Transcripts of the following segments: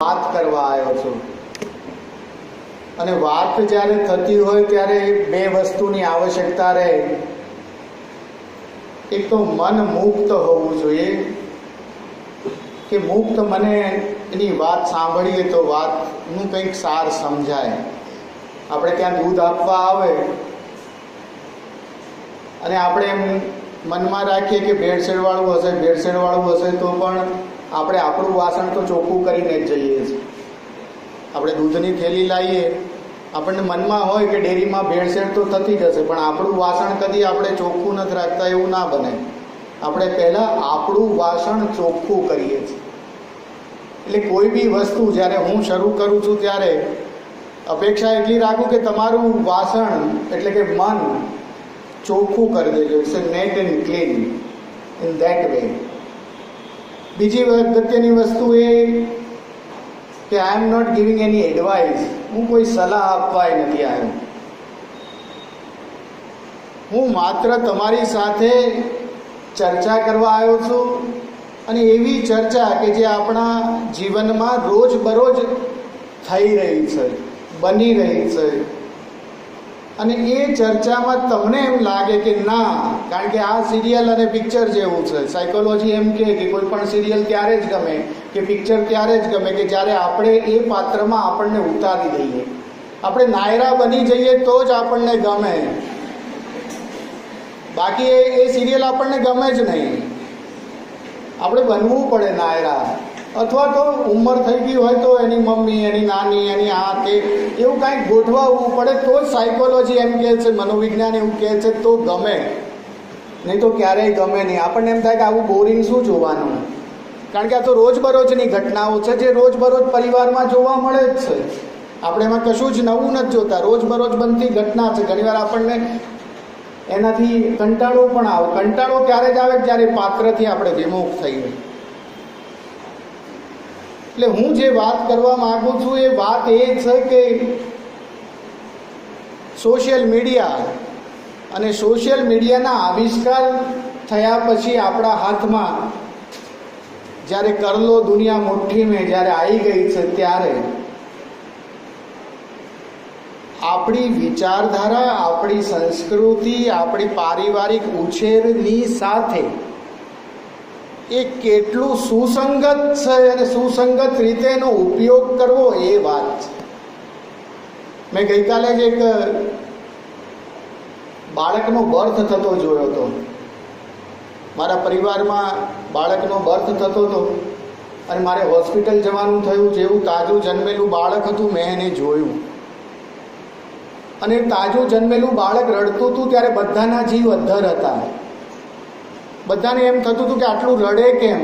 વાત કરવા આવ્યો છું અને વાત જ્યારે થતી હોય ત્યારે બે વસ્તુની આવશ્યકતા રહે. એક તો મન મુક્ત હોવું જોઈએ કે મુક્ત મને એની વાત સાંભળીએ તો વાતનું કંઈક સાર સમજાય. આપણે ત્યાં દૂધ આપવા આવે અને આપણે એમ મનમાં રાખીએ કે ભેળસેળવાળું હશે તો પણ આપણે આપણું વાસણ તો ચોખ્ખું કરીને જ જઈએ છીએ. આપણે દૂધની થેલી લાવીએ, આપણને મનમાં હોય કે ડેરીમાં ભેળસેળ તો થતી જ હશે, પણ આપણું વાસણ કદી આપણે ચોખ્ખું નથી રાખતા, એવું ના બને. આપણે પહેલાં આપણું વાસણ ચોખ્ખું કરીએ છીએ. એટલે કોઈ બી વસ્તુ જ્યારે હું શરૂ કરું છું ત્યારે અપેક્ષા એટલી રાખું કે તમારું વાસણ એટલે કે મન ચોખ્ખું કરી દેજો. It's neat and clean in that way. બીજી અગત્યની વસ્તુ એ કે I am not giving any advice. હું કોઈ સલાહ આપવાય નથી આવ્યો. હું માત્ર તમારી સાથે ચર્ચા કરવા આવ્યો છું, અને એવી ચર્ચા કે જે આપણા જીવનમાં રોજબરોજ થઈ રહી છે, બની રહી છે. અને એ ચર્ચામાં તમને એમ લાગે કે ના, કારણ કે આ સિરિયલ અને પિક્ચર જેવું છે. સાયકોલોજી એમ કે કોઈ પણ સિરિયલ ત્યારે જ ગમે કે પિક્ચર ત્યારે જ ગમે કે જ્યારે આપણે એ પાત્રમાં આપણને ઉતારી દઈએ, આપણે નાયરા બની જઈએ તો જ આપણને ગમે. બાકી એ સિરિયલ આપણને ગમે જ નહીં. આપણે બનવું પડે નાયરા, અથવા તો ઉંમર થઈ ગઈ હોય તો એની મમ્મી, એની નાની, એની આ તે એવું કાંઈક ગોઠવાવું પડે તો જ સાયકોલોજી એમ કહે છે, મનોવિજ્ઞાન એવું કહે છે તો ગમે, નહીં તો ક્યારેય ગમે નહીં. આપણને એમ થાય કે આવું બોરિંગ શું જોવાનું, કારણ કે આ તો રોજબરોજની ઘટનાઓ છે જે રોજબરોજ પરિવારમાં જોવા મળે જ છે. આપણે એમાં કશું જ નવું નથી જોતા, રોજબરોજ બનતી ઘટના છે. ઘણીવાર આપણને એનાથી કંટાળો પણ આવે. કંટાળો ત્યારે જ આવે જ્યારે પાત્રથી આપણે વિમુખ થઈએ. એટલે હું જે વાત કરવા માંગુ છું એ વાત એ છે કે સોશિયલ મીડિયા અને સોશિયલ મીડિયાના આવિષ્કાર થયા પછી આપણા હાથમાં જ્યારે કરલો દુનિયા મુઠ્ઠી મેં જ્યારે આવી ગઈ છે, ત્યારે આપણી વિચારધારા, આપણી સંસ્કૃતિ, આપણી પારિવારિક ઉછેરની સાથે એ કેટલું સુસંગત છે અને સુસંગત રીતે એનો ઉપયોગ કરવો એ વાત છે. મેં ગઈકાલે જ એક બાળકનો બર્થ થતો જોયો હતો. મારા પરિવારમાં બાળકનો બર્થ થતો હતો અને મારે હોસ્પિટલ જવાનું થયું. જેવું તાજું જન્મેલું બાળક હતું મેં એને જોયું, અને તાજું જન્મેલું બાળક રડતું હતું ત્યારે બધાના જીવ અદ્ધર હતા. બધાને એમ થતું હતું કે આટલું રડે કેમ?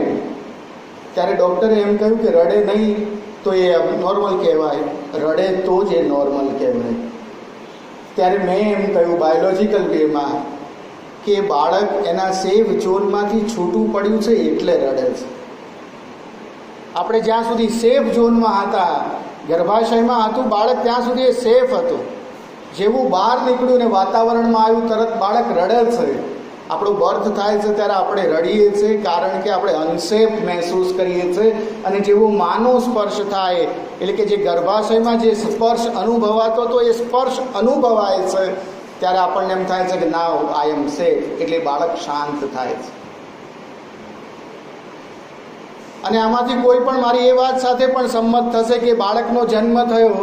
ત્યારે ડૉક્ટરે એમ કહ્યું કે રડે નહીં તો એ નોર્મલ કહેવાય, રડે તો જ એ નોર્મલ કહેવાય. ત્યારે મેં એમ કહ્યું બાયોલોજિકલ વેમાં કે બાળક એના સેફ ઝોનમાંથી છૂટું પડ્યું છે એટલે રડે છે. આપણે જ્યાં સુધી સેફ ઝોનમાં હતા, ગર્ભાશયમાં હતું બાળક, ત્યાં સુધી એ સેફ હતું. જેવું બહાર નીકળ્યું ને વાતાવરણમાં આવ્યું તરત બાળક રડે છે. આપણું બર્થ થાય છે ત્યારે આપણે રડીએ છીએ કારણ કે આપણે અનસેફ મહેસૂસ કરીએ છીએ. અને જેવો માનો સ્પર્શ થાય, એટલે કે જે ગર્ભાશયમાં જે સ્પર્શ અનુભવાતો હતો એ સ્પર્શ અનુભવાય છે ત્યારે આપણને એમ થાય છે કે નાઉ આઈ એમ સેફ, એટલે બાળક શાંત થાય છે. અને આમાંથી કોઈ પણ મારી એ વાત સાથે પણ સંમત થશે કે બાળકનો જન્મ થયો,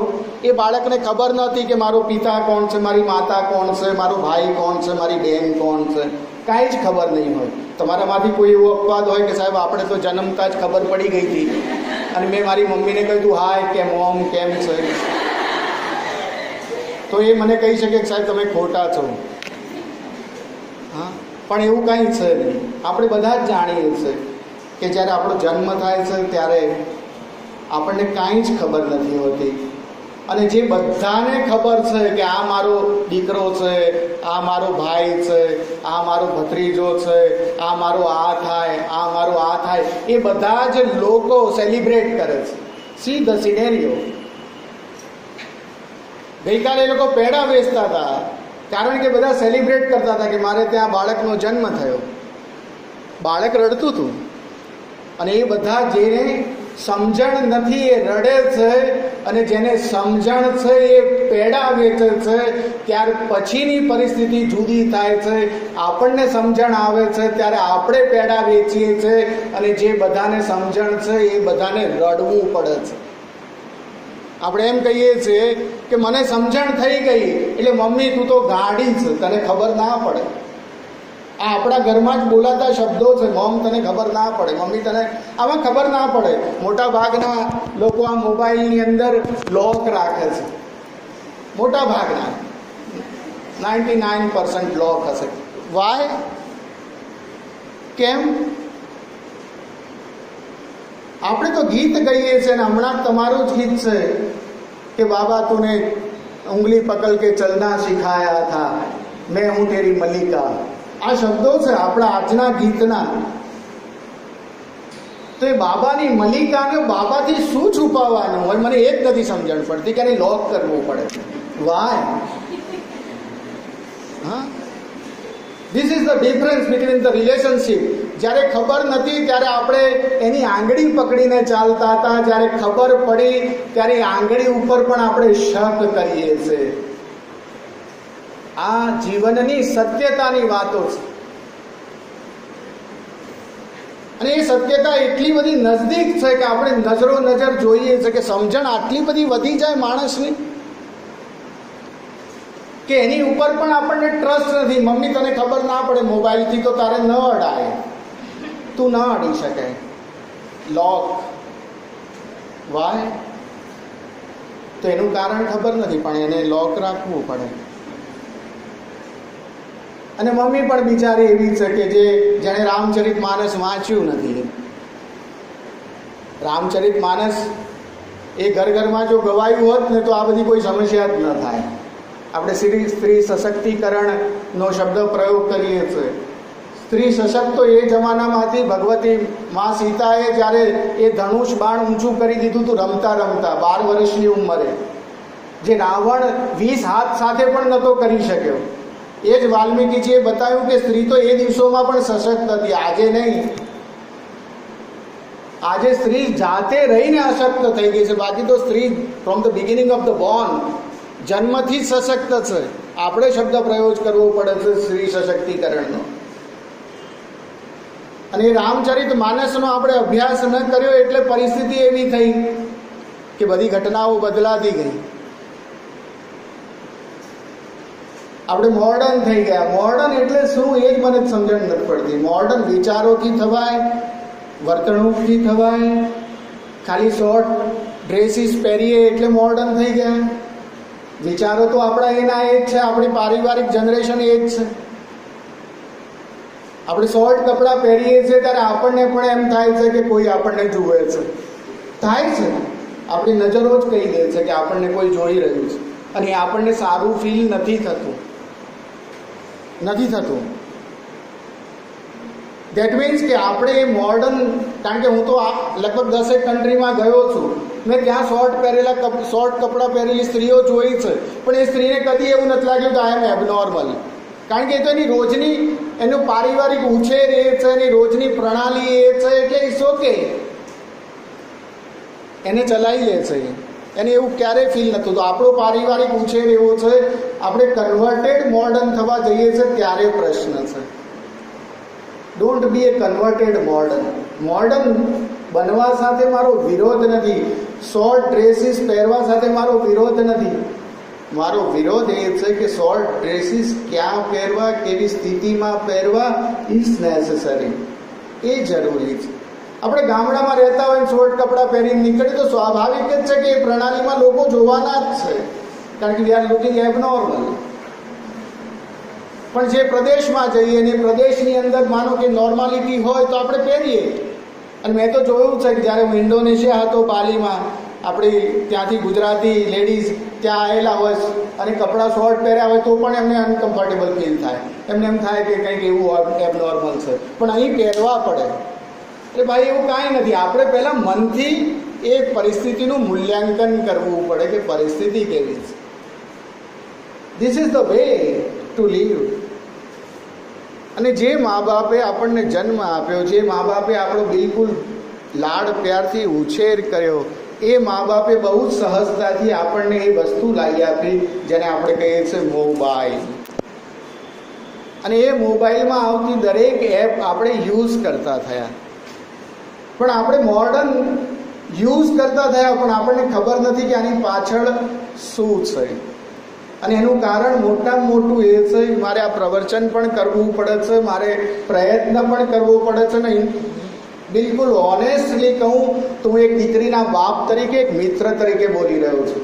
એ બાળકને ખબર નથી કે મારો પિતા કોણ છે, મારી માતા કોણ છે, મારો ભાઈ કોણ છે, મારી બહેન કોણ છે, કાંઈ જ ખબર નહીં હોય. તમારામાંથી કોઈ એવો અપવાદ હોય કે સાહેબ આપણે તો જન્મતા જ ખબર પડી ગઈ હતી અને મેં મારી મમ્મીને કહ્યું તું હાય કે મોમ કેમ છે, તો એ મને કહી શકે કે સાહેબ તમે ખોટા છો. હા, પણ એવું કાંઈ છે નહીં. આપણે બધા જ જાણીએ છીએ કે જ્યારે આપણો જન્મ થાય છે ત્યારે આપણને કાંઈ જ ખબર નથી હોતી. અને જે બધાને ખબર છે કે આ મારો દીકરો છે, આ મારો ભાઈ છે, આ મારો ભત્રીજો છે, આ મારો આ થાય, આ મારો આ થાય, એ બધા જ લોકો સેલિબ્રેટ કરે છે. See the scenario. ગઈકાલે એ લોકો પેડા વેચતા હતા કારણ કે બધા સેલિબ્રેટ કરતા હતા કે મારે ત્યાં બાળકનો જન્મ થયો. બાળક રડતું હતું અને એ બધા જેને સમજણ નથી એ રડે છે, અને જેને સમજણ છે એ પેડા વેચે છે. ત્યાર પછીની પરિસ્થિતિ જુદી થાય છે. આપણને સમજણ આવે છે ત્યારે આપણે પેડા વેચીએ છીએ, અને જે બધાને સમજણ છે એ બધાને રડવું પડે છે. આપણે એમ કહીએ છીએ કે મને સમજણ થઈ ગઈ એટલે મમ્મી તું તો ગાંડી છે, તને ખબર ના પડે. આ આપણા ઘરમાં જ બોલાતા શબ્દો છે. મમ તને ખબર ના પડે, મમ્મી તને આમાં ખબર ના પડે. મોટા ભાગના લોકો આ મોબાઈલની અંદર લોક રાખે છે. મોટા ભાગના 99% લોક હશે. વાય? કેમ? આપણે તો ગીત ગઈએ છીએ, અને હમણાં તમારું જ ગીત છે કે બાબા તુને ઉંગલી પકડ કે ચલના સિખાયા થા, મેં હું તેરી મલિકા. આ શબ્દો છે આપણા આજના ગીતના. તો એ બાબાની મલિકાને બાબાથી શું છુપાવવાનું હોય, મને એક નથી સમજણ પડતી કે એને લોક કરવું પડે. વાય? હા, this is the difference between the relationship. જ્યારે ખબર નથી ત્યારે આપણે એની આંગળી પકડીને ચાલતા હતા, જ્યારે ખબર પડી ત્યારે આંગળી ઉપર પણ આપણે શક કરીએ છીએ. આ જીવનની સત્યતાની વાતો છે, અને એ સત્યતા એટલી બધી નજદીક છે કે આપણે નજરો નજર જોઈએ છે કે સમજણ આટલી બધી વધી જાય માણસની કે એની ઉપર પણ આપણને ટ્રસ્ટ નથી. મમ્મી તને ખબર ના પડે, મોબાઈલથી તો તારે ન અડાય, તું ન અડી શકે. લોક. વાય? તો એનું કારણ ખબર નથી, પણ એને લોક રાખવું પડે. અને મમ્મી પણ બિચારી એવી છે કે જેણે રામચરિત માનસ વાંચ્યું નથી. રામચરિત માનસ એ ઘર ઘરમાં જો ગવાયું હોત ને તો આ બધી કોઈ સમસ્યા જ ન થાય. આપણે સ્ત્રી સશક્તિકરણનો શબ્દ પ્રયોગ કરીએ છીએ. સ્ત્રી સશક્ત તો એ જમાનામાં હતી. ભગવતી મા સીતાએ જ્યારે એ ધનુષ બાણ ઊંચું કરી દીધું હતું રમતા રમતા 12 વર્ષની ઉંમરે, જે રાવણ 20 હાથ સાથે પણ નહોતો કરી શક્યો. એ જ વાલ્મીકીજીએ બતાવ્યું કે સ્ત્રી તો એ દિવસોમાં પણ સશક્ત હતી, આજે નહીં. આજે સ્ત્રી જાતે રહીને અશક્ત થઈ ગઈ છે. બાકી તો સ્ત્રી from the beginning of the Born જન્મથી જ સશક્ત છે. આપણે શબ્દ પ્રયોગ કરવો પડે છે સ્ત્રી સશક્તિકરણનો. અને એ રામચરિત માનસનો આપણે અભ્યાસ ન કર્યો એટલે પરિસ્થિતિ એવી થઈ કે બધી ઘટનાઓ બદલાતી ગઈ. આપણે મોડર્ન થઈ ગયા. મોડર્ન એટલે શું એ જ મને સમજણ નથી પડતી. મોડર્ન વિચારોથી થવાય, વર્તણૂકથી થવાય. ખાલી શોર્ટ ડ્રેસીસ પહેરીએ એટલે મોડર્ન થઈ ગયા. વિચારો તો આપણા એના એ જ છે. આપણી પારિવારિક જનરેશન એ જ છે. આપણે શોર્ટ કપડાં પહેરીએ છીએ ત્યારે આપણને પણ એમ થાય છે કે કોઈ આપણને જુએ છે. થાય છે, આપણી નજરો જ કહી દે છે કે આપણને કોઈ જોઈ રહ્યું છે, અને આપણને સારું ફીલ નથી થતું. દેટ મીન્સ કે આપણે એ મોડર્ન, કારણ કે હું તો લગભગ 10 કન્ટ્રીમાં ગયો છું, મેં ત્યાં શોર્ટ કપડાં પહેરેલી સ્ત્રીઓ જોઈ છે, પણ એ સ્ત્રીને કદી એવું નથી લાગ્યું કે આઈ એમ એબનોર્મલ. કારણ કે એ તો એની રોજની એનું પારિવારિક ઉછેર એ છે, એની રોજની પ્રણાલી એ છે, એટલે ઇટ્સ ઓકે, એને ચલાવી લે છે. એને એવું ક્યારેય ફીલ નહોતું. તો આપણો પારિવારિક ઉછેર એવો છે. આપણે કન્વર્ટેડ મોડર્ન થવા જઈએ છીએ ત્યારે પ્રશ્ન છે. Don't be A converted modern. Modern બનવા સાથે મારો વિરોધ નથી. શોર્ટ ડ્રેસીસ પહેરવા સાથે મારો વિરોધ નથી. મારો વિરોધ એ છે કે શોર્ટ ડ્રેસીસ ક્યાં પહેરવા, કેવી સ્થિતિમાં પહેરવા ઇઝ નેસેસરી. એ જરૂરી છે. આપણે ગામડામાં રહેતા હોય શોર્ટ કપડાં પહેરીને નીકળીએ તો સ્વાભાવિક જ છે કે એ પ્રણાલીમાં લોકો જોવાના જ છે, કારણ કે વી આર લુકિંગ એબનોર્મલ. પણ જે પ્રદેશમાં જઈએ ને પ્રદેશની અંદર માનો કે નોર્માલિટી હોય તો આપણે પહેરીએ. અને મેં તો જોયું છે કે જ્યારે હું ઇન્ડોનેશિયા હતો પાલીમાં, આપણી ત્યાંથી ગુજરાતી લેડીઝ ત્યાં આવેલા હોય અને કપડાં શોર્ટ પહેર્યા હોય તો પણ એમને અનકમ્ફર્ટેબલ ફીલ થાય. એમને એમ થાય કે કંઈક એવું એબનોર્મલ છે, પણ અહીં પહેરવા પડે. એટલે ભાઈ એવું કાંઈ નથી. આપણે પહેલાં મનથી એ પરિસ્થિતિનું મૂલ્યાંકન કરવું પડે કે પરિસ્થિતિ કેવી છે. This is the way to leave. અને જે મા બાપે આપણને જન્મ આપ્યો, જે મા બાપે આપણો બિલકુલ લાડ પ્યારથી ઉછેર કર્યો, એ મા બાપે બહુ જ સહજતાથી આપણને એ વસ્તુ લાવી આપી જેને આપણે કહીએ છીએ મોબાઈલ. અને એ મોબાઈલમાં આવતી દરેક એપ આપણે યુઝ કરતા થયા, પણ આપણે મોડર્ન યુઝ કરતા થયા, પણ આપણને ખબર નથી કે આની પાછળ શું છે. અને એનું કારણ મોટામાં મોટું એ છે કે મારે આ પ્રવચન પણ કરવું પડે છે, મારે પ્રયત્ન પણ કરવો પડે છે. ને બિલકુલ ઓનેસ્ટલી કહું તો હું એક દીકરીના બાપ તરીકે, એક મિત્ર તરીકે બોલી રહ્યો છું.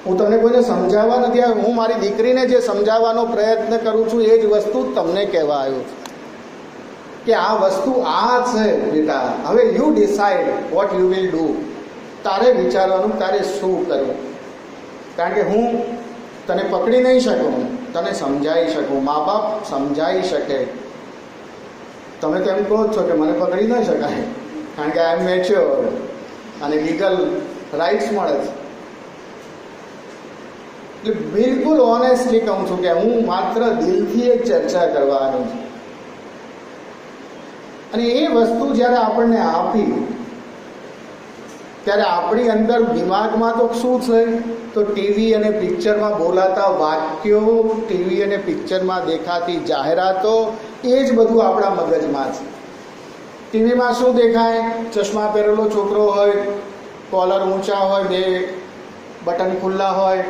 હું તમને કોઈને સમજાવવા નથી આવ્યો, હું મારી દીકરીને જે સમજાવવાનો પ્રયત્ન કરું છું એ જ વસ્તુ તમને કહેવા આવ્યો છું કે આ વસ્તુ આ છે બેટા, હવે you decide what you will do. તારે વિચારવાનું તારે શું કરવું. કારણ કે હું તને પકડી નહીં શકું, તને સમજાવી શકું, મા બાપ સમજાવી શકે. તમે તો એમ કહો છો કે મને પકડી ન શકાય કારણ કે આઈ એમ મેચ્યોર અને લીગલ રાઇટ્સ મળે છે. એટલે બિલકુલ ઓનેસ્ટલી કહું છું કે હું માત્ર દિલથી એક ચર્ચા કરવાનો છું. અને એ વસ્તુ જ્યારે આપણને આપી ત્યારે આપણી અંદર દિમાગમાં તો શું છે, તો ટીવી અને પિક્ચરમાં બોલાતા વાક્યો, ટીવી અને પિક્ચરમાં દેખાતી જાહેરાતો, એ જ બધું આપણા મગજમાં છે. ટીવીમાં શું દેખાય? ચશ્મા પહેરેલો છોકરો હોય, કોલર ઊંચા હોય, બે બટન ખુલ્લા હોય,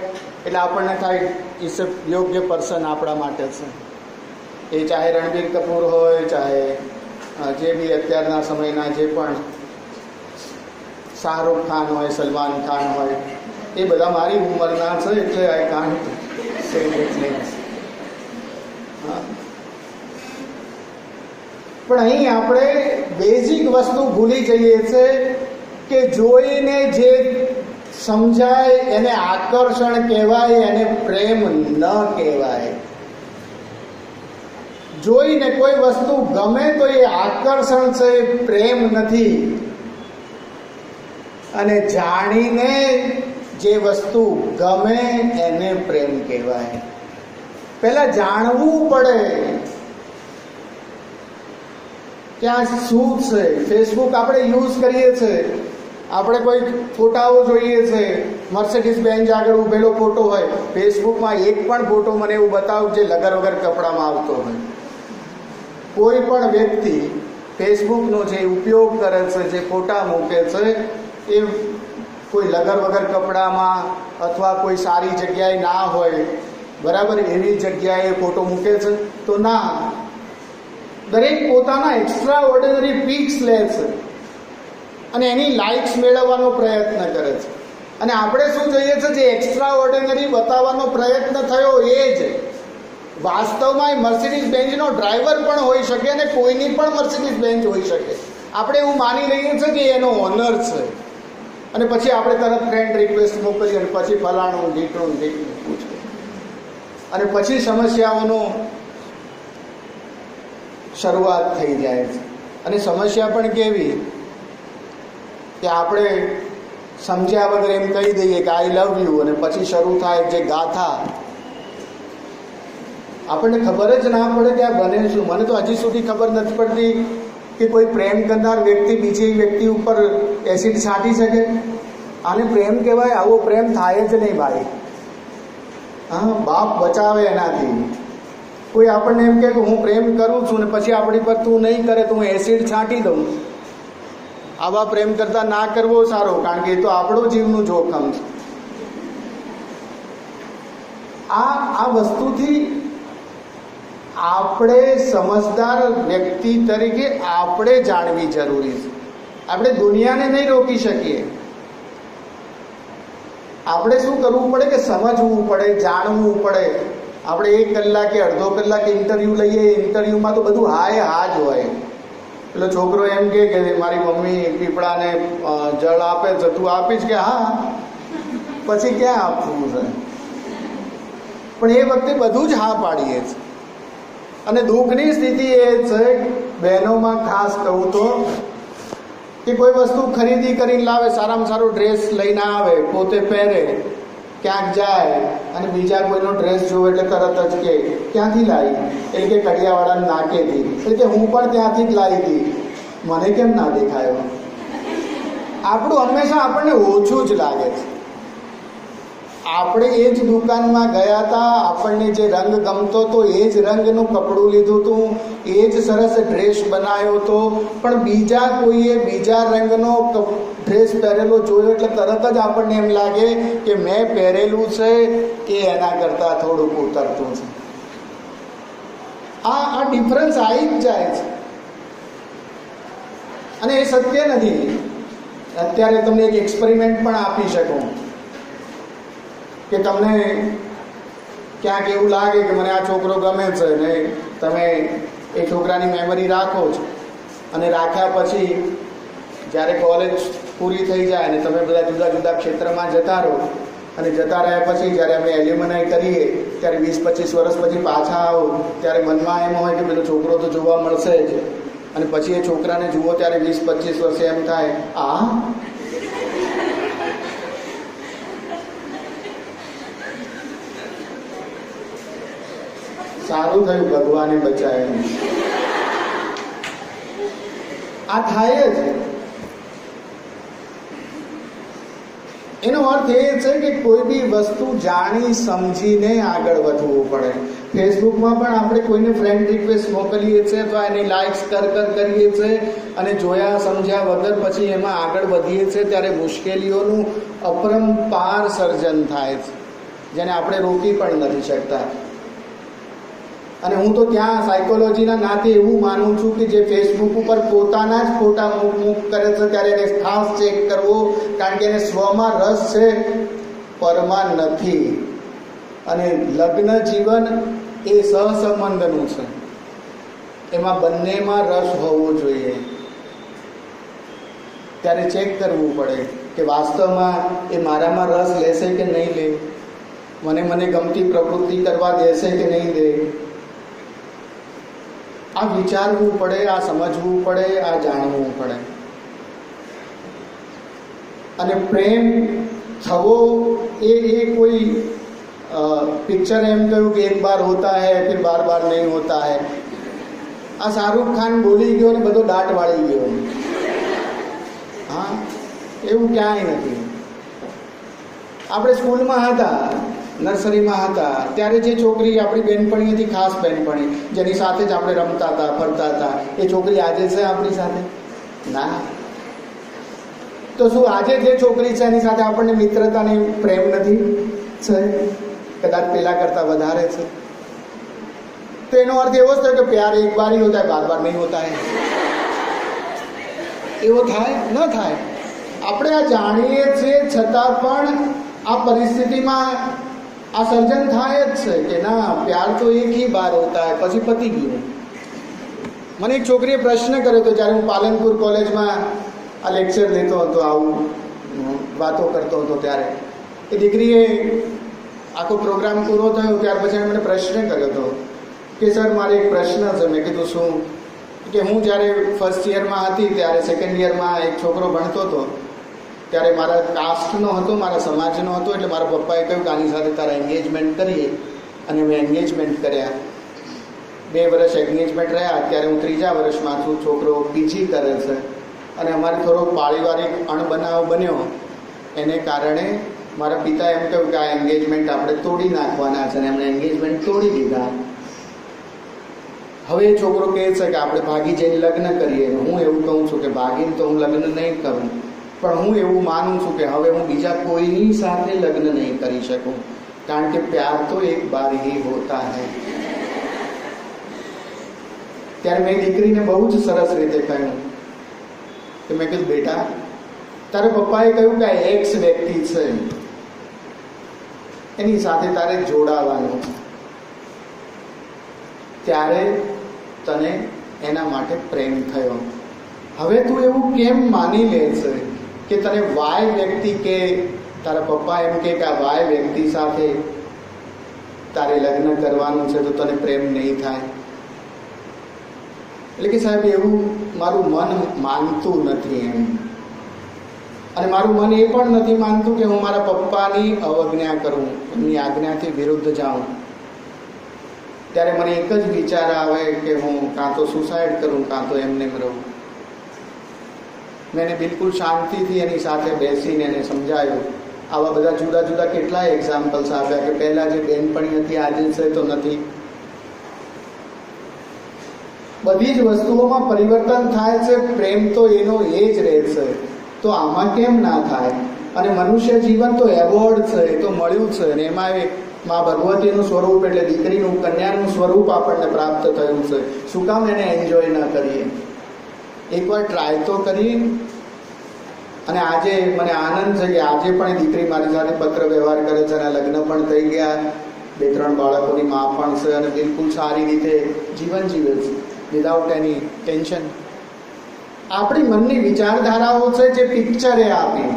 એટલે આપણને થાય ઇસ એ યોગ્ય પર્સન આપણા માટે છે. એ ચાહે રણબીર કપૂર હોય, ચાહે જે બી અત્યારના સમયના જે પણ શાહરૂખ ખાન હોય, સલમાન ખાન હોય, એ બધા મારી ઉંમરના છે, એટલે I can't say that names. પણ અહીં આપણે બેઝિક વસ્તુ ભૂલી જઈએ છીએ કે જોઈને જે સમજાય એને આકર્ષણ કહેવાય, એને પ્રેમ ન કહેવાય. જોઈને કોઈ વસ્તુ ગમે તો એ આકર્ષણ છે, પ્રેમ નથી. અને જાણીને જે વસ્તુ ગમે એને પ્રેમ કહેવાય. પહેલા જાણવું પડે કે આ શું છે. ફેસબુક આપણે યુઝ કરીએ છીએ, આપણે કોઈ ફોટાઓ જોઈએ છે, મર્સિડીઝ બેન્ઝ આગળ ઊભેલો ફોટો હોય, ફેસબુકમાં એક પણ ફોટો મને એવું બતાવું જે લગર વગર કપડામાં આવતો હોય. કોઈ પણ વ્યક્તિ ફેસબુકનો જે ઉપયોગ કરે છે, જે ફોટા મૂકે છે, એ કોઈ લગર વગર કપડામાં અથવા કોઈ સારી જગ્યાએ ના હોય, બરાબર, એવી જગ્યાએ ફોટો મૂકે છે તો ના. દરેક પોતાના એક્સ્ટ્રા ઓર્ડિનરી પિક્સ લે છે અને એની લાઇક્સ મેળવવાનો પ્રયત્ન કરે છે. અને આપણે શું જોઈએ છે, જે એક્સ્ટ્રા ઓર્ડિનરી બતાવવાનો પ્રયત્ન થયો એ જ વાસ્તવમાં એ મર્સિડીઝ બેન્ઝનો ડ્રાઈવર પણ હોઈ શકે અને કોઈની પણ મર્સિડીઝ બેન્ઝ હોઈ શકે. આપણે એવું માની લઈએ છીએ કે એનો ઓનર છે અને પછી આપણે તરત ફ્રેન્ડ રિક્વેસ્ટ મોકલીએ અને પછી ફલાણું ઢીકણું પૂછે અને પછી સમસ્યાઓનો શરૂઆત થઈ જાય છે. અને સમસ્યા પણ કેવી કે આપણે સમજ્યા વગર એમ કહી દઈએ કે આઈ લવ યુ, અને પછી શરૂ થાય જે ગાથા. આપણને ખબર જ ના પડે કે આ બને શું. મને તો હજી સુધી ખબર નથી પડતી કે કોઈ પ્રેમ કરનાર વ્યક્તિ બીજી વ્યક્તિ ઉપર એસિડ છાંટી શકે. આને પ્રેમ કહેવાય? આવો પ્રેમ થાય જ નહીં ભાઈ. હા, બાપ બચાવે એનાથી. કોઈ આપણને એમ કહે કે હું પ્રેમ કરું છું ને પછી આપણી પર તું નહીં કરે તો હું એસિડ છાંટી દઉં. આવા પ્રેમ કરતાં ના કરવો સારો, કારણ કે એ તો આપણો જીવનું જોખમ છે. આ વસ્તુથી આપણે સમજદાર વ્યક્તિ તરીકે આપણે જાણવી જરૂરી છે. આપણે દુનિયાને નહીં રોકી શકીએ. આપણે શું કરવું પડે કે સમજવું પડે, જાણવું પડે. આપણે 1 કલાક કે અડધો કલાક ઇન્ટરવ્યૂ લઈએ, ઇન્ટરવ્યૂમાં તો બધું હાય હા જ હોય. પેલો છોકરો એમ કે મારી મમ્મી પીપળાને જળ આપે છે, તું આપીશ કે હા, પછી ક્યાં આપવું છે. પણ એ વખતે બધું જ હા પાડીએ છે. અને દુઃખની સ્થિતિ એ છે, બહેનોમાં ખાસ કહું તો, કે કોઈ વસ્તુ ખરીદી કરીને લાવે, સારામાં સારો ડ્રેસ લઈને આવે, પોતે પહેરે, ક્યાંક જાય અને બીજા કોઈનો ડ્રેસ જોવે એટલે તરત જ કે ક્યાંથી લાવી, એટલે કે કડિયાવાળાને નાકેથી, એટલે કે હું પણ ત્યાંથી જ લાવી હતી. મને કેમ ના દેખાયો? આપણું હંમેશા આપણને ઓછું જ લાગે છે. આપણે એ જ દુકાનમાં ગયા હતા, આપણને જે રંગ ગમતો હતો એ જ રંગનું કપડું લીધું હતું, એ જ સરસ ડ્રેસ બનાવ્યો હતો, પણ બીજા કોઈએ બીજા રંગનો ડ્રેસ પહેરેલો જોયો એટલે તરત જ આપણને એમ લાગે કે મેં પહેરેલું છે એ એના કરતાં થોડુંક ઉતરતું છે. આ ડિફરન્સ આવી જ જાય છે અને એ સત્ય નથી. અત્યારે તમને એક એક્સપેરિમેન્ટ પણ આપી શકું કે તમને ક્યાંક એવું લાગે કે મને આ છોકરો ગમે છે ને તમે એ છોકરાની મેમરી રાખો છો અને રાખ્યા પછી જ્યારે કોલેજ પૂરી થઈ જાય અને તમે બધા જુદા જુદા ક્ષેત્રમાં જતા રહો અને જતા રહ્યા પછી જ્યારે અમે એલ્યુમનાઈ કરીએ ત્યારે 20-25 વર્ષ પછી પાછા આવો ત્યારે મનમાં એમ હોય કે પેલો છોકરો તો જોવા મળશે જ, અને પછી એ છોકરાને જુઓ ત્યારે 20-25 વર્ષે એમ થાય આ સારું થયું ભગવાને બચાવ્યું. આ થાય જ. એનો અર્થ એ છે કે કોઈ બી વસ્તુ જાણી સમજીને આગળ વધવું પડે. ફેસબુકમાં પણ આપણે કોઈને ફ્રેન્ડ રિક્વેસ્ટ મોકલીએ છીએ તો એની લાઇક્સ કરીએ છીએ અને જોયા સમજ્યા વગર પછી એમાં આગળ વધીએ છીએ ત્યારે મુશ્કેલીઓનું અપરંપાર સર્જન થાય છે, જેને આપણે રોકી પણ નથી શકતા. અને હું તો ત્યાં સાયકોલોજીના નાતે એવું માનું છું કે જે ફેસબુક ઉપર પોતાના જ ફોટા મૂક કરે છે ત્યારે એને ખાસ ચેક કરવો, કારણ કે એને સ્વમાં રસ છે, પરમાં નથી. અને લગ્ન જીવન એ સહસંબંધનું છે, એમાં બંનેમાં રસ હોવો જોઈએ. ત્યારે ચેક કરવું પડે કે વાસ્તવમાં એ મારામાં રસ લેશે કે નહીં લે, મને ગમતી પ્રવૃત્તિ કરવા દેશે કે નહીં દે. આ વિચારવું પડે, આ સમજવું પડે, આ જાણવું પડે. અને પ્રેમ થવો એ કોઈ પિક્ચર એમ કહ્યું કે એક બાર હોતા હૈ ફિર બાર બાર નહીં હોતા હૈ. આ શાહરુખ ખાન બોલી ગયો ને બધો દાટ વાળી ગયો. હા, એવું ક્યાંય નથી. આપણે સ્કૂલમાં હતા, નર્સરીમાં હતા ત્યારે જે છોકરી આપણી બેનપણી હતી, ખાસ બેનપણી જેની સાથે જ આપણે રમતા હતા, ફરતા હતા, એ છોકરી આજે છે આપણી સાથે? ના. તો શું આજે જે છોકરી છે એની સાથે આપણને મિત્રતાની પ્રેમ નથી છે? કદાચ પેલા કરતા વધારે છે. તો એનો અર્થ એવો જ થયો કે પ્યાર એક બાર ही होता है, बार बार नहीं होता है. એવો થાય ન થાય? આપણે આ જાણીએ છીએ છતાં પણ આ પરિસ્થિતિમાં આ સર્જન થાય જ છે કે ના, પ્યાર તો એક ही बार होता है, પછી પતી ગયું. મને એક છોકરીએ પ્રશ્ન કર્યો હતો જ્યારે હું પાલનપુર કોલેજમાં આ લેક્ચર લેતો હતો, આવું વાતો કરતો હતો ત્યારે. એ દીકરીએ આખો પ્રોગ્રામ પૂરો થયો ત્યાર પછી મને પ્રશ્ન કર્યો હતો કે સર મારે એક પ્રશ્ન છે. મેં કીધું શું? કે હું જ્યારે ફર્સ્ટ યરમાં હતી ત્યારે સેકન્ડ યરમાં એક છોકરો ભણતો હતો ત્યારે મારા કાસ્ટનો હતો, મારા સમાજનો હતો, એટલે મારા પપ્પાએ કહ્યું કે આની સાથે તારા એન્ગેજમેન્ટ કરીએ. અને મેં એન્ગેજમેન્ટ કર્યા. 2 વર્ષ એન્ગેજમેન્ટ રહ્યા. અત્યારે હું 3જા વર્ષમાં છું. છોકરો પીજી કરે છે અને અમારે થોડો પારિવારિક અણબનાવ બન્યો. એને કારણે મારા પિતા એમ કહ્યું કે આ એન્ગેજમેન્ટ આપણે તોડી નાખવાના છે, અને એમણે એન્ગેજમેન્ટ તોડી દીધા. હવે એ છોકરો કહે છે કે આપણે ભાગી જઈને લગ્ન કરીએ. હું એવું કહું છું કે ભાગીને તો હું લગ્ન નહીં કરું, પણ હું એવું માનું છું કે હવે હું બીજા કોઈની સાથે લગ્ન નહીં કરી શકું, કારણ કે પ્યાર તો એક બાર ही होता है. ત્યારે મેં દીકરીને બહુ જ સરસ રીતે કહ્યું કે મેં કીધું બેટા, તારા પપ્પાએ કહ્યું કે આ એક્સ વ્યક્તિ છે, એની સાથે તારે જોડાવાનું છે. ત્યારે તને એના માટે પ્રેમ થયો. હવે તું એવું કેમ માની લે છે કે તને વાય વ્યક્તિ કે તારા પપ્પા એમ કે આ વાય વ્યક્તિ સાથે તારે લગ્ન કરવાનું છે તો તને પ્રેમ નહીં થાય? એટલે કે સાહેબ એવું મારું મન માનતું નથી એમ. અને મારું મન એ પણ નથી માનતું કે હું મારા પપ્પાની અવજ્ઞા કરું, એમની આજ્ઞાથી વિરુદ્ધ જાઉં. ત્યારે મને એક જ વિચાર આવે કે હું કાં તો સુસાઇડ કરું કાં તો એમને રહું. મેં એને બિલકુલ શાંતિથી એની સાથે બેસીને એને સમજાવ્યું. આવા બધા જુદા જુદા કેટલાય એક્ઝામ્પલ્સ આપ્યા કે પહેલાં જે બેનપણી હતી આજે છે તો નથી. બધી જ વસ્તુઓમાં પરિવર્તન થાય છે, પ્રેમ તો એનો એ જ રહેશે. તો આમાં કેમ ના થાય? અને મનુષ્ય જીવન તો એવોર્ડ છે, એ તો મળ્યું છે. અને એમાં મા ભગવતીનું સ્વરૂપ એટલે દીકરીનું, કન્યાનું સ્વરૂપ આપણને પ્રાપ્ત થયું છે. શું કામ એને એન્જોય ન કરીએ? એકવાર ટ્રાય તો કરીએ. અને આજે મને આનંદ છે કે આજે પણ એ દીકરી મારી સાથે પત્ર વ્યવહાર કરે છે અને લગ્ન પણ થઈ ગયા, 2-3 બાળકોની મા પણ છે અને બિલકુલ સારી રીતે જીવન જીવે છે વિધાઉટ એની ટેન્શન. આપણી મનની વિચારધારાઓ છે જે પિક્ચરે આપી,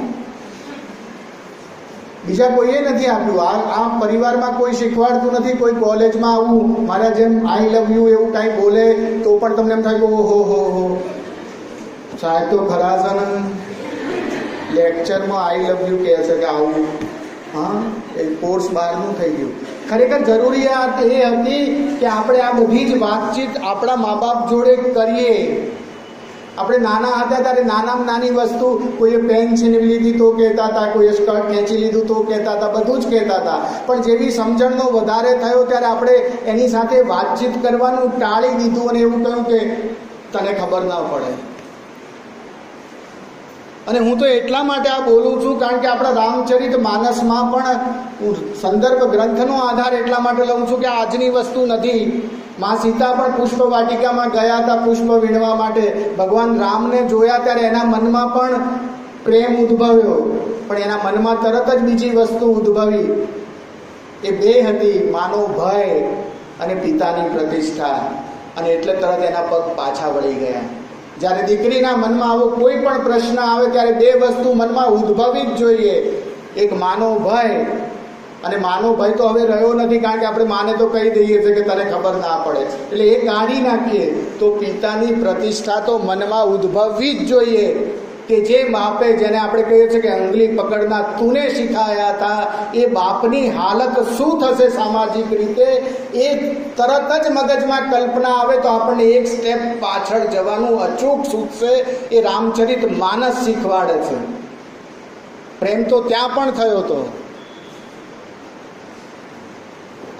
બીજા કોઈએ નથી આપ્યું. આ પરિવારમાં કોઈ શીખવાડતું નથી. કોઈ કોલેજમાં આવું મારા જેમ આઈ લવ યુ એવું કાંઈ બોલે તો પણ તમને એમ થાય કે ઓહો હો સાહેબ તો ખરા છે ને, લેક્ચરમાં આઈ લવ યુ કહે છે કે આવું. હા, એ કોર્સ બહારનું થઈ ગયું. ખરેખર જરૂરિયાત એ હતી કે આપણે આ બધી જ વાતચીત આપણા મા બાપ જોડે કરીએ. આપણે નાના હતા ત્યારે નાનામાં નાની વસ્તુ, કોઈએ પેન છીનવી લીધી તો કહેતા હતા, કોઈએ સ્કર્ટ ખેંચી લીધું તો કહેતા હતા, બધું જ કહેતા હતા. પણ જેવી સમજણનો વધારે થયો ત્યારે આપણે એની સાથે વાતચીત કરવાનું ટાળી દીધું અને એવું કહ્યું કે તને ખબર ના પડે. અને હું તો એટલા માટે આ બોલું છું કારણ કે આપણા રામચરિત માનસમાં પણ સંદર્ભ ગ્રંથનો આધાર એટલા માટે લઉં છું કે આજની વસ્તુ નથી. મા સીતા પણ પુષ્પ વાટિકામાં ગયા હતા પુષ્પ વીણવા માટે. ભગવાન રામને જોયા ત્યારે એના મનમાં પણ પ્રેમ ઉદ્ભવ્યો, પણ એના મનમાં તરત જ બીજી વસ્તુ ઉદ્ભવી. એ બે હતી, માનો ભય અને પિતાની પ્રતિષ્ઠા. અને એટલે તરત એના પગ પાછા વળી ગયા. જ્યારે દીકરીના મનમાં આવો કોઈ પણ પ્રશ્ન આવે ત્યારે બે વસ્તુ મનમાં ઉદ્ભવી જ જોઈએ. એક માનો ભય, અને માનો ભય તો હવે રહ્યો નથી કારણ કે આપણે માને તો કહી દઈએ છીએ કે તને ખબર ના પડે, એટલે એ કાઢી નાખીએ. તો પિતાની પ્રતિષ્ઠા તો મનમાં ઉદ્ભવવી જ જોઈએ કે જે બાપે, જેને આપણે કહીએ છીએ કે અંગલી પકડના તુને શીખાયા હતા, એ બાપની હાલત શું થશે સામાજિક રીતે, એ તરત જ મગજમાં કલ્પના આવે તો આપણને એક સ્ટેપ પાછળ જવાનું અચૂક સૂચશે. એ રામચરિત માનસ શીખવાડે છે. પ્રેમ તો ત્યાં પણ થયો હતો.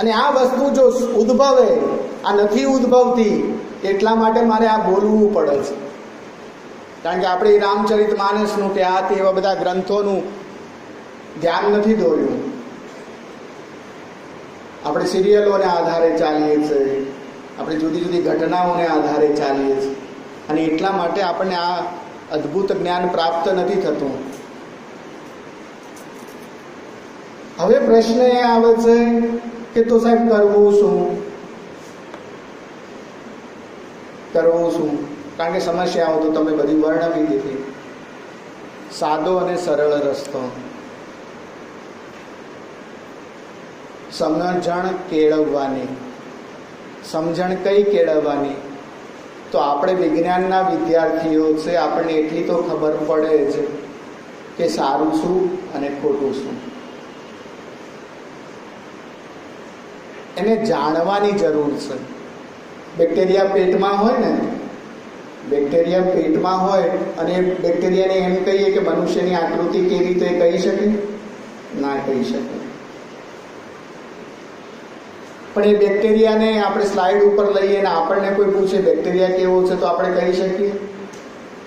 અને આ વસ્તુ જો ઉદ્ભવે, આ નથી ઉદ્ભવતી, એટલા માટે મારે આ બોલવું પડે છે. કારણ કે આપણે રામચરિત માનસનું કે આ તે એવા બધા ગ્રંથોનું ધ્યાન નથી દોર્યું. આપણે સિરિયલોને આધારે ચાલીએ છીએ, આપણે જુદી જુદી ઘટનાઓને આધારે ચાલીએ છીએ, અને એટલા માટે આપણને આ અદ્ભુત જ્ઞાન પ્રાપ્ત નથી થતું. હવે પ્રશ્ન એ આવે છે કે તો સાહેબ કરવું શું? કારણ કે સમસ્યાઓ તો તમે બધી વર્ણવી દીધી. સાદો અને સરળ રસ્તો, સમજણ કેળવવાની. સમજણ કઈ કેળવવાની? તો આપણે વિજ્ઞાનના વિદ્યાર્થીઓ છે, આપણને એટલી તો ખબર પડે છે કે સારું શું અને ખોટું શું. એને જાણવાની જરૂર છે. બેક્ટેરિયા પેટમાં હોય ને, બેક્ટેરિયા પેટમાં હોય અને બેક્ટેરિયાને એમ કહીએ કે મનુષ્યની આકૃતિ કેવી, તો એ કહી શકે? ના કહી શકે. પણ એ બેક્ટેરિયાને આપણે સ્લાઇડ ઉપર લઈએ અને આપણને કોઈ પૂછે બેક્ટેરિયા કેવો છે, તો આપણે કહી શકીએ?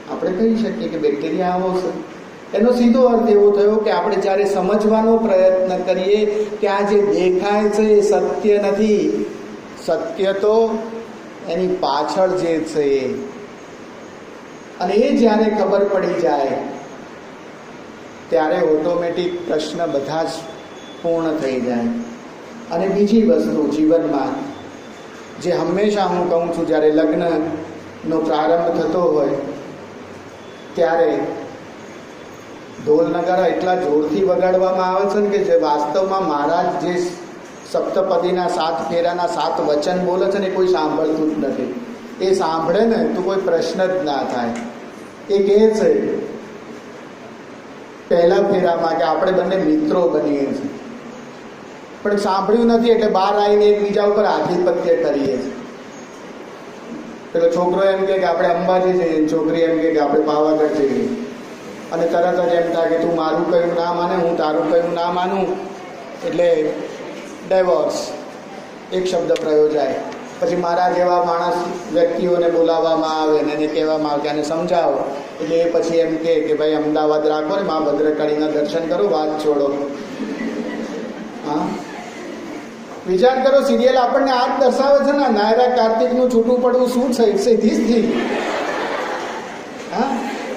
આપણે કહી શકીએ કે બેક્ટેરિયા આવો છે. એનો સીધો અર્થ એવો થયો કે આપણે જ્યારે સમજવાનો પ્રયત્ન કરીએ કે આ જે દેખાય છે એ સત્ય નથી, સત્ય તો એની પાછળ જે છે એ. અને એ જ્યારે ખબર પડી જાય ત્યારે ઓટોમેટિક પ્રશ્ન બધા જ પૂર્ણ થઈ જાય. અને બીજી વસ્તુ જીવનમાં જે હંમેશા હું કહું છું, જ્યારે લગ્નનો પ્રારંભ થતો હોય ત્યારે ઢોલ નગારા એટલા જોરથી વગાડવામાં આવે છે ને કે જે વાસ્તવમાં મહારાજ જે સપ્તપદીના 7 ફેરાના 7 વચન બોલે છે ને કોઈ સાંભળતું જ નથી. એ સાંભળે ને તો કોઈ પ્રશ્ન જ ના થાય. એ કહે છે પહેલા ફેરામાં કે આપણે બંને મિત્રો બનીએ છીએ, પણ સાંભળ્યું નથી એટલે બહાર આવીને એકબીજા ઉપર આધિપત્ય કરીએ છીએ. પેલો છોકરો એમ કે આપણે અંબાજી જઈએ, છોકરી એમ કે આપણે પાવાગઢ જઈએ, અને તરત જ એમ થાય કે તું મારું કયું ના માને, હું તારું કયું ના માનું, એટલે ડાયવોર્સ એક શબ્દ પ્રયોજાય. પછી મારા જેવા માણસ વ્યક્તિઓને બોલાવવામાં આવે ને એને કહેવામાં આવે કે આને સમજાવો, એટલે એ પછી એમ કે ભાઈ અમદાવાદ રાખો ને મા ભદ્રકાળીના દર્શન કરો, વાત છોડો. હા, વિચાર કરો, સિરિયલ આપણને આ જ દર્શાવે છે ને, નાયરા કાર્તિકનું છૂટું પડવું શું છે, સીધી જ થઈ. હા,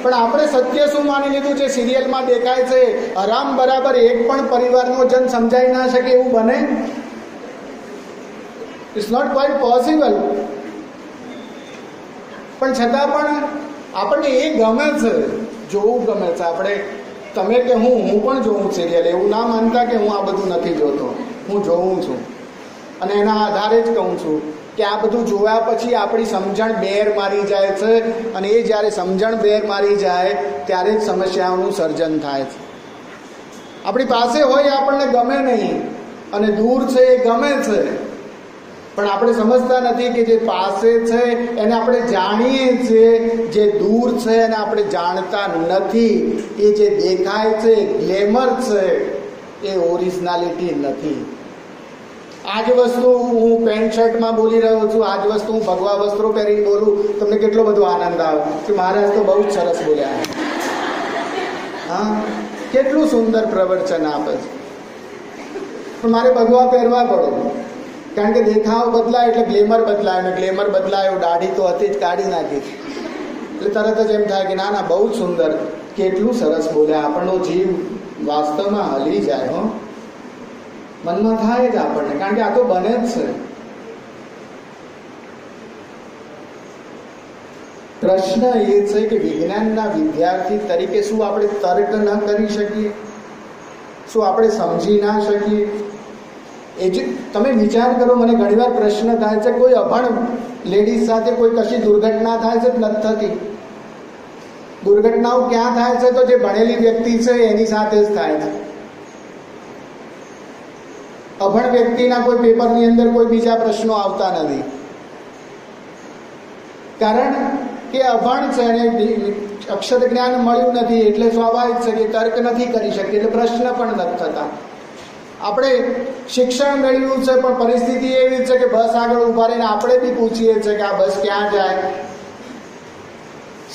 પણ આપણે સત્ય શું માની લીધું છે? સિરિયલમાં દેખાય છે આરામ બરાબર એક પણ પરિવારનો જન સમજાઈ ના શકે એવું બને? It's not quite possible. પણ છતાં પણ આપણને એ ગમે છે, જોવું ગમે છે. આપણે તમે કે હું પણ જોઉં સિરિયલ, એવું ના માનતા કે હું આ બધું નથી જોતો, હું જોઉં છું. અને એના આધારે જ કહું છું કે આ બધું જોયા પછી આપણી સમજણ બેર મારી જાય છે, અને એ જ્યારે સમજણ બેર મારી જાય ત્યારે જ સમસ્યાઓનું સર્જન થાય છે. આપણી પાસે હોય આપણને ગમે નહીં, અને દૂર છે એ ગમે છે, પણ આપણે સમજતા નથી કે જે પાસે છે એને આપણે જાણીએ છીએ, જે દૂર છે એને આપણે જાણતા નથી. એ જે દેખાય છે ગ્લેમર છે, એ ઓરિજિનાલિટી નથી. આ જ વસ્તુ હું પેન્ટ શર્ટમાં બોલી રહ્યો છું, આ જ વસ્તુ હું ભગવા વસ્ત્રો પહેરીને બોલું, તમને કેટલો બધો આનંદ આવે કે મહારાજ તો બહુ જ સરસ બોલ્યા. હા, કેટલું સુંદર પ્રવચન આપે છે. પણ મારે ભગવા પહેરવા પડે, કારણ કે દેખાવ બદલાય એટલે ગ્લેમર બદલાય, અને ગ્લેમર બદલાય, દાઢી તો હતી જ કાઢી નાખી, એટલે તરત જ એમ થાય કે ના બહુ જ સુંદર, કેટલું સરસ બોલ્યા. આપણનો જીવ વાસ્તવમાં હલી જાય. હો, મનમાં થાય જ આપણને, કારણ કે આ તો બને જ છે. પ્રશ્ન એ છે કે વિજ્ઞાનના વિદ્યાર્થી તરીકે શું આપણે તર્ક ન કરી શકીએ? શું આપણે સમજી ના શકીએ? એ જ તમે વિચાર કરો. મને ઘણીવાર પ્રશ્ન થાય છે, કોઈ અભણ લેડીઝ સાથે કોઈ કશી દુર્ઘટના થાય છે, નથી થતી. દુર્ઘટનાઓ ક્યાં થાય છે? તો જે ભણેલી વ્યક્તિ છે એની સાથે જ થાય છે. અભણ વ્યક્તિના કોઈ પેપરની અંદર કોઈ બીજા પ્રશ્નો આવતા નથી, કારણ કે અભણ છે અને અક્ષર જ્ઞાન મળ્યું નથી, એટલે સ્વાભાવિક છે કે તર્ક નથી કરી શકતી, એટલે પ્રશ્ન પણ નથી થતા. આપણે શિક્ષણ મેળવ્યું છે, પણ પરિસ્થિતિ એવી છે કે બસ આગળ ઊભા રહીને આપણે બી પૂછીએ છીએ કે આ બસ ક્યાં જાય.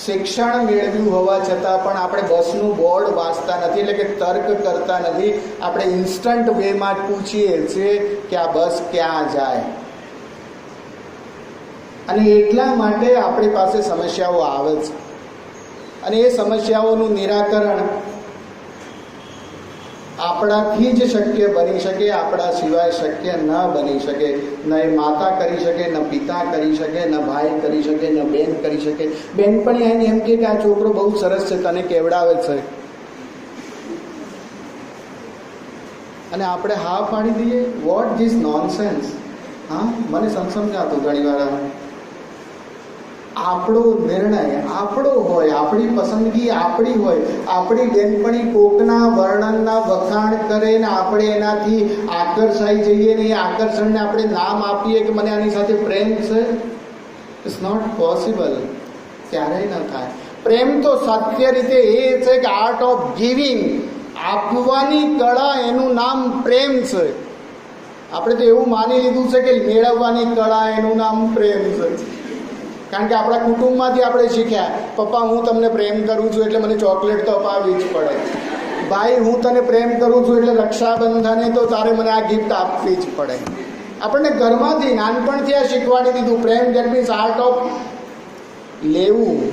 શિક્ષણ મેળવ્યું હોવા છતાં પણ આપણે બસનું બોર્ડ વાંચતા નથી, એટલે કે તર્ક કરતા નથી. આપણે ઇન્સ્ટન્ટ વેમાં જ પૂછીએ છીએ કે આ બસ ક્યાં જાય. અને એટલા માટે આપણી પાસે સમસ્યાઓ આવે છે, અને એ સમસ્યાઓનું નિરાકરણ આપણાથી જ શક્ય બની શકે, આપણા સિવાય શક્ય ન બની શકે. ન એ માતા કરી શકે, ન પિતા કરી શકે, ન ભાઈ કરી શકે, ન બેન કરી શકે. બેનપણી આવીને એમ કે આ છોકરો બહુ સરસ છે, તને કેવડાવે છે, અને આપણે હા પાડી દઈએ. What this nonsense. હા, મને સમજાતું ઘણી વાર. આપણો નિર્ણય આપણો હોય, આપણી પસંદગી આપણી હોય. આપણી બેનપણી કોકના વર્ણનના વખાણ કરે ને આપણે એનાથી આકર્ષાઈ જઈએ ને એ આકર્ષણને આપણે નામ આપીએ કે મને આની સાથે પ્રેમ છે. It's not possible. ક્યારેય ન થાય. પ્રેમ તો સત્ય રીતે એ છે કે આર્ટ ઓફ ગિવિંગ, આપવાની કળા, એનું નામ પ્રેમ છે. આપણે તો એવું માની લીધું છે કે મેળવવાની કળા, એનું નામ પ્રેમ છે. કારણ કે આપણા કુટુંબમાંથી આપણે શીખ્યા, પપ્પા હું તમને પ્રેમ કરું છું એટલે મને ચોકલેટ તો અપાવવી જ પડે, ભાઈ હું તને પ્રેમ કરું છું એટલે રક્ષાબંધને તો તારે મને આ ગિફ્ટ આપવી જ પડે. આપણને ઘરમાંથી નાનપણથી આ શીખવાડી દીધું. પ્રેમ ધેટ મીન્સ આર્ટ ઓફ લેવું,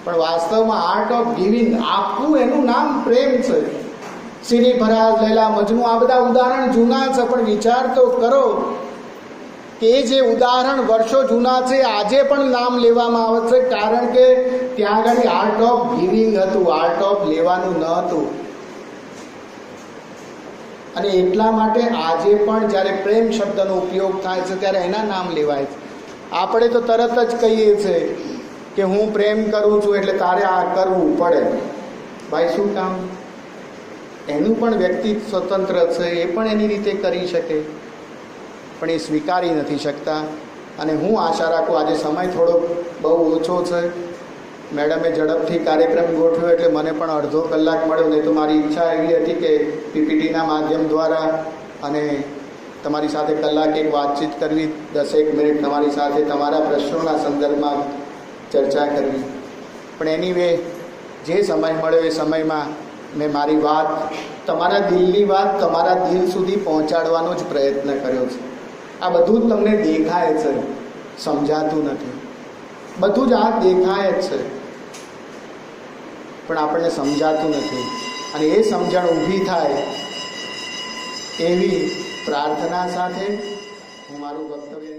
પણ વાસ્તવમાં આર્ટ ઓફ ગિવિંગ, આપવું, એનું નામ પ્રેમ છે. સિરી ફરાઝ, લૈલા મજનુ, આ બધા ઉદાહરણ જૂના છે, પણ વિચાર તો કરો કે એ જે ઉદાહરણ વર્ષો જૂના છે આજે પણ નામ લેવામાં આવે છે, કારણ કે ત્યાં આગળ આર્ટ ઓફ ગિવિંગ હતું, આર્ટ ઓફ લેવાનું ન હતું. અને એટલા માટે આજે પણ જ્યારે પ્રેમ શબ્દનો ઉપયોગ થાય છે ત્યારે એના નામ લેવાય છે. આપણે તો તરત જ કહીએ છીએ કે હું પ્રેમ કરું છું એટલે તારે આ કરવું પડે. ભાઈ શું કામ? એનું પણ વ્યક્તિ સ્વતંત્ર છે, એ પણ એની રીતે કરી શકે, પણ એ સ્વીકારી નથી શકતા. અને હું આશા રાખું, આજે સમય થોડો બહુ ઓછો છે, મેડમે ઝડપથી કાર્યક્રમ ગોઠવ્યો એટલે મને પણ અડધો કલાક મળ્યો, નહીં તો મારી ઈચ્છા એવી હતી કે પીપીટીના માધ્યમ દ્વારા અને તમારી સાથે કલાક એક વાતચીત કરવી, 10 મિનિટ તમારી સાથે તમારા પ્રશ્નોના સંદર્ભમાં ચર્ચા કરવી. પણ એનીવે જે સમય મળ્યો એ સમયમાં મેં મારી વાત, તમારા દિલની વાત તમારા દિલ સુધી પહોંચાડવાનો જ પ્રયત્ન કર્યો છે. આ બધું જ તમને દેખાય છે, સમજાતું નથી. બધું જ આ દેખાય જ છે, પણ આપણને સમજાતું નથી. અને એ સમજણ ઊભી થાય એવી પ્રાર્થના સાથે હું મારું વક્તવ્ય